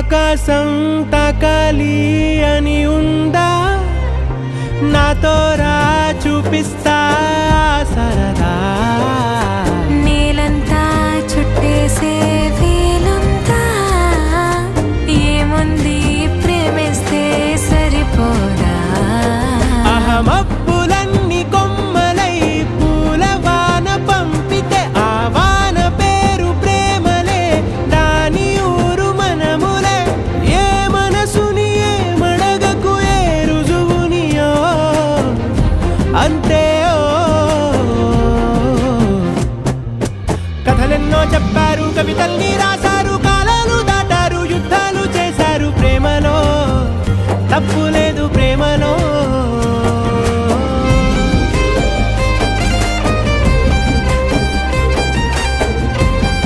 ఆకాశం తాకాలి అని ఉందా, నాతో రా చూపిస్తా సరదా. నేలంతా చుట్టేసే వీలుందా, ఏముంది ప్రేమిస్తే సరిపోదా. అహమప్పులన్నీ కొమ్మలై పూలవాన పంపితే ఆ వాన పేరు ప్రేమలే, దాని ఊరు మనములే. ఏ మనసుని ఏ మడగకు ఏ రుజువునియో అంతే. కథలెన్నో చెప్పారు కవితల్ని రా